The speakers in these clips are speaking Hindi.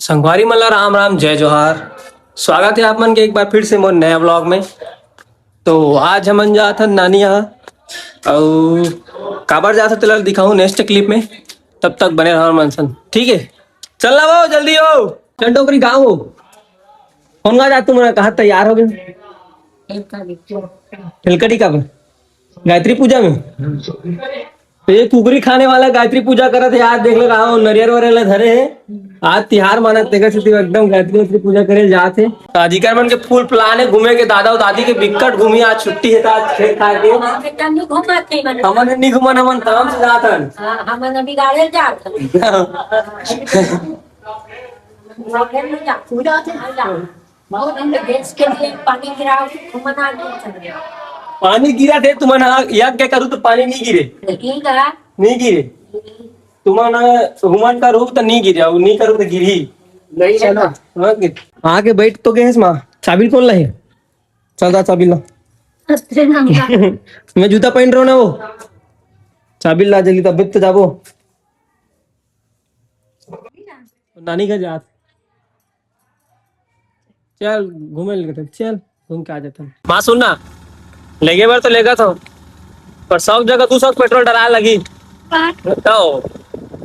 संगवारी मल्ला राम राम जय जोहार। स्वागत है आप मन के एक बार फिर से मोर नया ब्लॉग में। तो आज हमन जात हन नानी यहाँ और काबर जात तेला दिखाऊं नेक्स्ट क्लिप में। तब तक बने रहो मन सन, ठीक है। चल ना वो जल्दी हो, चल डोकरी गाँव हो। कौन गा जात तुम कहा तैयार हो गए तिलकटी का गायत्री पूजा में। तो ये कुकरी खाने वाला गायत्री पूजा करत है। आज देख ले रहा हूँ नरियर वरियर धरे है। आज तिहार मानत तेकर से एकदम गायत्री पूजा करे जाते। तो अधिकार मन के फुल प्लान है घूमे के। दादा और दादी के बिकट घूमी, आज छुट्टी है। आज खेत खा के हमन नहीं घूमन, हमन काम से जात हन। हमन अभी गाड़े जात बहुत हम देश के लिए पानी गिराओ घूमन आ गए। पानी गिरा थे तुम यज्ञ क्या करूँ तो पानी नहीं गिरे, नहीं गिरे। तुम घुमन का रूप तो नहीं गिरा, नहीं करूँ तो गिरी नहीं है ना। आके बैठ तो गए माँ। चाबी कौन ला है? चल दा चाबी ला। मैं जूता पहन रहा हूँ ना, वो चाबी ला जल्दी, तबियत तो जाबो। नानी घर जा, चल घूमे लेते, चल घूम के आ जाता। माँ सुनना, लेगे बार तो लेगा था पर सब जगह तू सब पेट्रोल डला लगी तो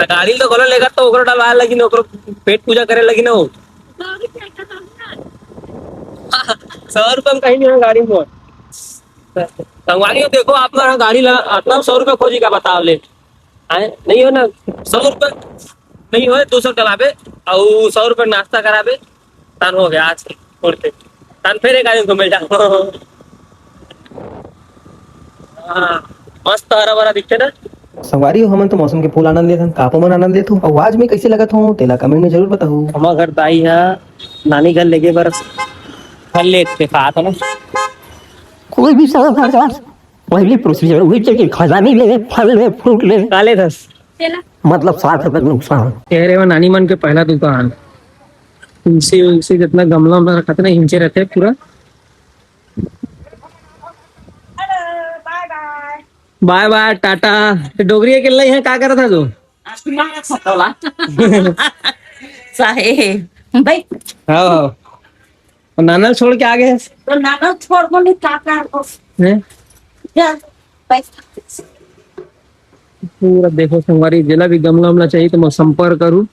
गाड़ी तो गोला लेगा तो ओकरो डलवा लगी ना, ओकरो पेट पूजा करे लगी ना। वो 100 रुपये में कहीं नहीं है गाड़ी में। संगवारी देखो आप ना गाड़ी ला अपना 100 रुपये खोजी का बताओ ले आए नहीं हो ना। 100 रुपये नहीं हो 200 डलाबे और 100 रुपये नाश्ता कराबे, तन हो गया आज उड़ते तन फिर एक गाड़ी को मिल जाओ। मस्त हरा भरा दिखते ना। संगवारी हो हमन तो मौसम के फूल आनंद लेथन, कापो मन आनंद लेथो। और आज में कैसे लगत हो तेला कमेंट में जरूर बताओ। हमार घर दाई है नानी घर लेके बर फल लेते खात हो ना। कोई भी पहली प्रोसीजर वही चाहिए, खजानी ले फल ले फ्रूट ले काले दस मतलब 60 रुपए नुकसान। तेरे में नानी मन के पहला दुकान तुलसी उलसी जितना गमला में रखा था ना हिंचे रहते पूरा। Bye bye Tata. डोगरी के लिए है क्या कर रहा था जो भाई हाँ नाना छोड़ के आ गए तो नाना छोड़ को नहीं काका पूरा। देखो संगवारी जिला भी गमला उमला चाहिए तो मैं संपर्क करूँ।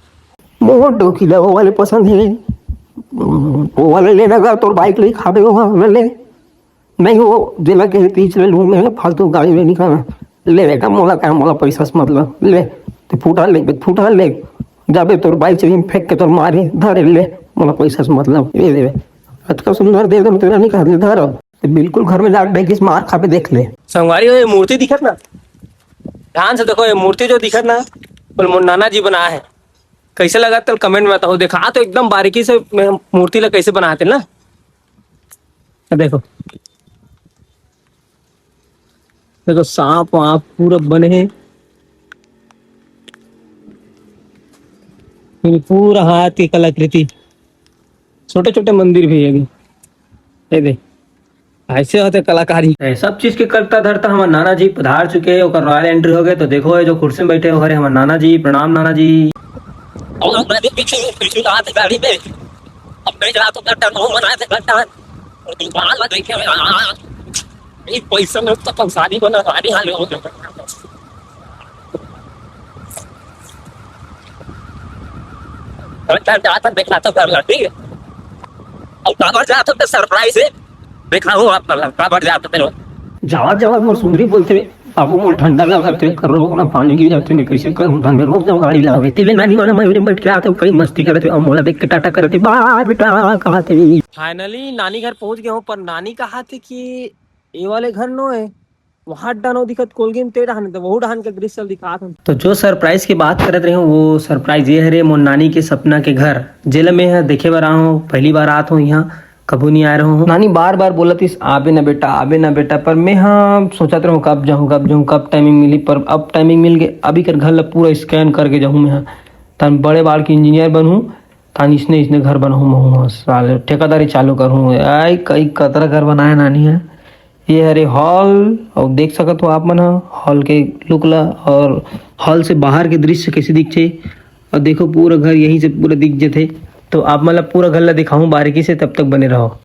मोटो किला वो वाले पसंद है, वो वाले लेना का तो बाइक ले खाबे वो वाले ले नहीं, वो जिला के पीछे लूं मैं फालतू गाड़ी में निकालना ले बेटा। मोला का मोला पैसा से मतलब ले तो फूटा ले जाबे तोर बाइक से फेंक के तोर मारे धरे ले मोला पैसा से मतलब ये ले अच्छा सुंदर दे दो तेरा निकाल ले धर तो बिल्कुल घर में जाके बैठ के मार खा पे देख ले। संगवारी ये मूर्ति दिखत ना, ध्यान से देखो। ये मूर्ति जो दिखत ना बोल मोर नाना जी बनाया है। कैसे लगा तो कमेंट में बताओ। देखा तो एकदम बारीकी से मूर्ति ला कैसे बनाते ना। देखो देखो सांप वाप पूरा बने हैं, पूरा हाथ की कलाकृति। छोटे छोटे मंदिर भी है ये देख, ऐसे होते कलाकारी। सब चीज के करता धरता हमारे नाना जी पधार चुके हैं। रॉयल एंट्री हो गए तो देखो जो कुर्सी में बैठे हो हमारे नाना जी। प्रणाम नाना जी। पैसा में तो पंसारी बना सारी हाल हो गया। जाता देखना तो कर ठीक है। और काबर जाता तो सरप्राइज है देखा हूँ आप काबर जाता तेरे जावा मोर सुंदरी बोलते बाबू मोर ठंडा लगते कर रो ना पानी गिर जाते नहीं कैसे करूं धन में रोक जाओ गाड़ी लावे तेरे नानी वाला मैं बैठ के आते कई मस्ती करते और मोला देख के टाटा करते बाय बेटा कहते। फाइनली नानी घर पहुंच गए हूँ पर नानी कहा थे कि ये वाले घर नो है वहां डानो दिखत कोलगेम ते डाहन तो वो डाहन का दृश्य दिखा था। तो जो सरप्राइज की बात करत रहे हूँ वो सरप्राइज ये है रे मोर नानी के सपना के घर जेल में है। देखे बार रहा हूँ, पहली बार आत हूँ यहाँ, कबू नहीं आ रहा हूँ। नानी बार बार बोलत इस आबे ना बेटा पर मैं हाँ सोचत रहूँ कब जाऊँ कब टाइमिंग मिली। पर अब टाइमिंग मिल गई। अभी कर घर पूरा स्कैन करके जाऊँ मैं तन बड़े बाल की इंजीनियर बनूँ तान इसने घर बनाऊँ साल ठेकेदारी चालू करूँ। आई कई कतरा घर बनाया नानी है। ये हरे हॉल और देख सकत हो आप मन हॉल के लुक ला और हॉल से बाहर के दृश्य कैसे दिखते और देखो पूरा घर यहीं से पूरा दिख जाते। तो आप मतलब पूरा घर ला दिखाऊं बारीकी से, तब तक बने रहो।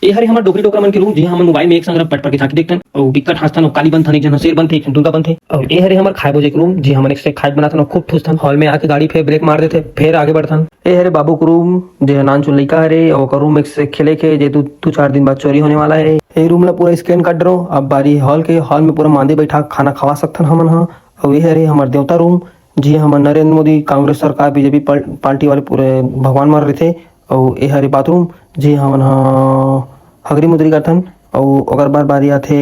ये हरे हमारा डोकरी टोकरा मन के रूम, जी हम मोबाइल में एक संग पट पट के झांकी देखते हैं, और बिकट हंसतन, और काली बन थनी जन शेर बन थे, दुर्गा बन थे। और ये हरे हमार खाए बोजे के रूम, जी हम एक से खाए बनाते हैं, खूब ठूसथन। हॉल में आके गाड़ी पे ब्रेक मार देते, फिर आगे बढ़थन। ये हरे बाबू के रूम, जे नान चुन लइका हरे, और का रूम एक से खेले के, जे 2-4 दिन बाद चोरी होने वाला है। ये रूम ला पूरा स्कैन कर डरो। अब बारी हॉल के, हॉल में पूरा मांदे बैठा खाना खवा सकथन हमन हा। और ये हरे हमार देवता रूम, जी हम नरेंद्र मोदी, कांग्रेस सरकार, बीजेपी पार्टी वाले पूरे भगवान मार रहे थे। और ये हरे बाथरूम, जी हमन हा हगरी मुदरी करथन। और अगर बार बारी आथे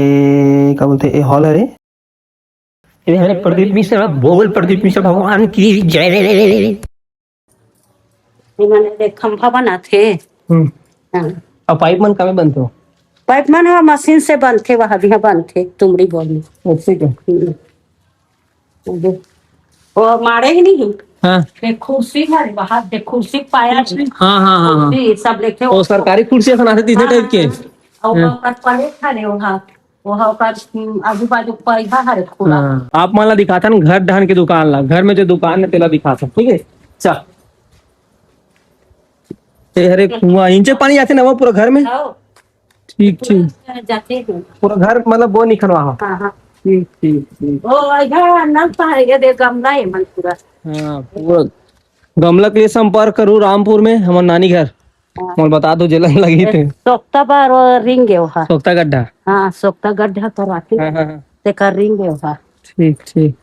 क्या बोलते ए हॉल हरे, ये हरे प्रदीप मिश्रा बोल, प्रदीप मिश्रा भगवान की जय। मैंने देख खंभा बना थे। हाँ। अब पाइप मन कमे बनते हो? पाइप मन है मशीन से बनते, वह दिया बनते तुमड़ी बोलने। ऐसे क्या? वो मारे ही नहीं। हाँ एक कुर्सी है बाहर, देख कुर्सी पाया। हाँ हाँ हाँ कुर्सी सब लेके वो सरकारी कुर्सी ऐसा आते तीसरे टाइप के। और ओकर प्लेट है वहाँ ओकर आजू बाजू पैसा है खुला। आप मान ला दिखाथन घर ढहन के दुकान ला, घर में जो दुकान है तेला दिखाथन, ठीक है। चल ये हरे कुआं इंचे पानी जाते ना वो पूरा घर में। ठीक ठीक, जाते हैं पूरा घर मतलब वो निखनवा हो। हाँ हाँ। ठीक ठीक ठीक। ओ इधर नल पाएगा, देख गमला है मन पूरा। हाँ पूरा गमला के लिए संपर्क करूँ रामपुर में, हमारे नानी घर। और बता दो जलन लगी थे सोख्ता बार रिंग है वहाँ। सोख्ता गड्ढा। हाँ सोख्ता गड्ढा करवाते हाँ हाँ हाँ। देखा रिंग है वहाँ। ठीक ठीक।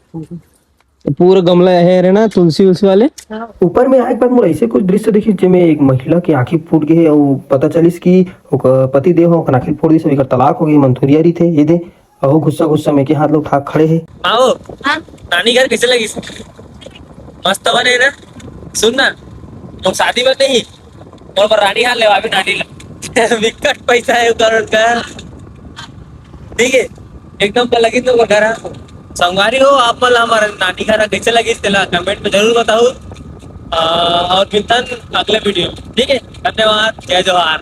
तो पूरा गमला है ना तुलसी उलसी वाले। ऊपर में आए के बाद मोर ऐसे कुछ दृश्य देखी जिसमें एक महिला की आंखें फूट गई और पता चलिस कि ओकर पति देव हो आंखें फोड़ दी, एकर तलाक हो गई, मंथुरियारी थे ये दे। और गुस्सा गुस्सा में के हाथ लोग ठाक खड़े हैं। आओ नानी घर कैसे लगी? मस्त बने ना। सुन ना, लोग शादी में नहीं और पर रानी हाल लेवा भी नानी ला विकट पैसा है करोड़ का, ठीक है एकदम का लगी तो घर संगवारी हो आप मतलब हमारे नानी घर कैसे लगी इसला कमेंट में जरूर बताओ। और मिलता अगले वीडियो, ठीक है। धन्यवाद, जय जवाहर।